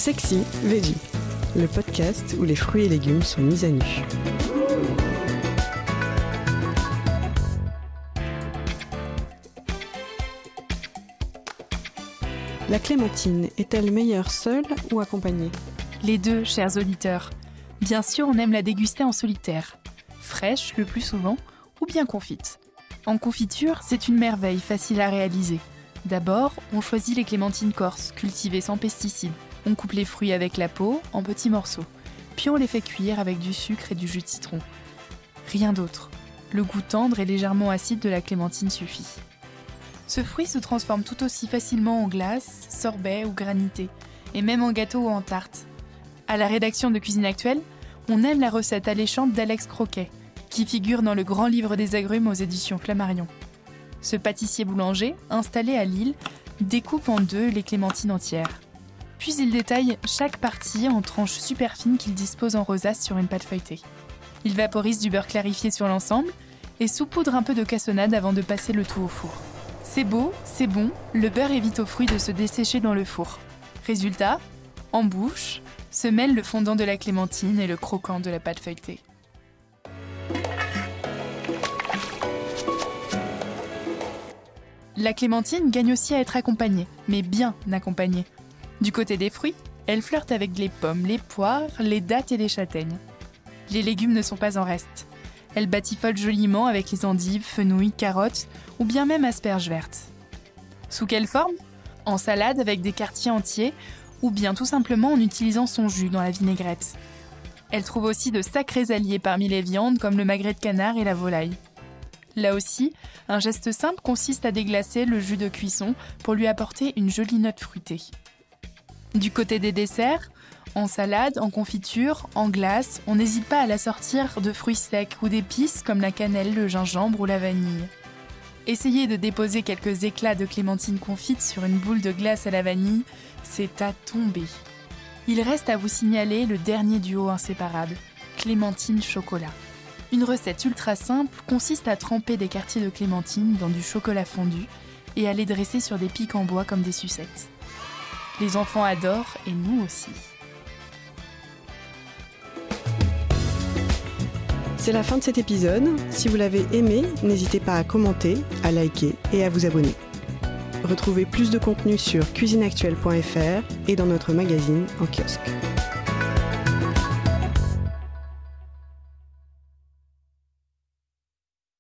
Sexy Veggie, le podcast où les fruits et légumes sont mis à nu. La clémentine est-elle meilleure seule ou accompagnée ? Les deux, chers auditeurs. Bien sûr, on aime la déguster en solitaire. Fraîche, le plus souvent, ou bien confite. En confiture, c'est une merveille facile à réaliser. D'abord, on choisit les clémentines corses, cultivées sans pesticides. On coupe les fruits avec la peau, en petits morceaux. Puis on les fait cuire avec du sucre et du jus de citron. Rien d'autre. Le goût tendre et légèrement acide de la clémentine suffit. Ce fruit se transforme tout aussi facilement en glace, sorbet ou granité, et même en gâteau ou en tarte. À la rédaction de Cuisine Actuelle, on aime la recette alléchante d'Alex Croquet, qui figure dans le grand livre des agrumes aux éditions Flammarion. Ce pâtissier boulanger, installé à Lille, découpe en deux les clémentines entières. Puis il détaille chaque partie en tranches super fines qu'il dispose en rosace sur une pâte feuilletée. Il vaporise du beurre clarifié sur l'ensemble et saupoudre un peu de cassonade avant de passer le tout au four. C'est beau, c'est bon, le beurre évite aux fruits de se dessécher dans le four. Résultat, en bouche, se mêlent le fondant de la clémentine et le croquant de la pâte feuilletée. La clémentine gagne aussi à être accompagnée, mais bien accompagnée. Du côté des fruits, elle flirte avec les pommes, les poires, les dattes et les châtaignes. Les légumes ne sont pas en reste. Elle batifolent joliment avec les endives, fenouils, carottes ou bien même asperges vertes. Sous quelle forme ? En salade avec des quartiers entiers ou bien tout simplement en utilisant son jus dans la vinaigrette. Elle trouve aussi de sacrés alliés parmi les viandes comme le magret de canard et la volaille. Là aussi, un geste simple consiste à déglacer le jus de cuisson pour lui apporter une jolie note fruitée. Du côté des desserts, en salade, en confiture, en glace, on n'hésite pas à l'assortir de fruits secs ou d'épices comme la cannelle, le gingembre ou la vanille. Essayez de déposer quelques éclats de clémentine confite sur une boule de glace à la vanille, c'est à tomber. Il reste à vous signaler le dernier duo inséparable, clémentine-chocolat. Une recette ultra simple consiste à tremper des quartiers de clémentine dans du chocolat fondu et à les dresser sur des pics en bois comme des sucettes. Les enfants adorent et nous aussi. C'est la fin de cet épisode. Si vous l'avez aimé, n'hésitez pas à commenter, à liker et à vous abonner. Retrouvez plus de contenu sur cuisineactuelle.fr et dans notre magazine en kiosque.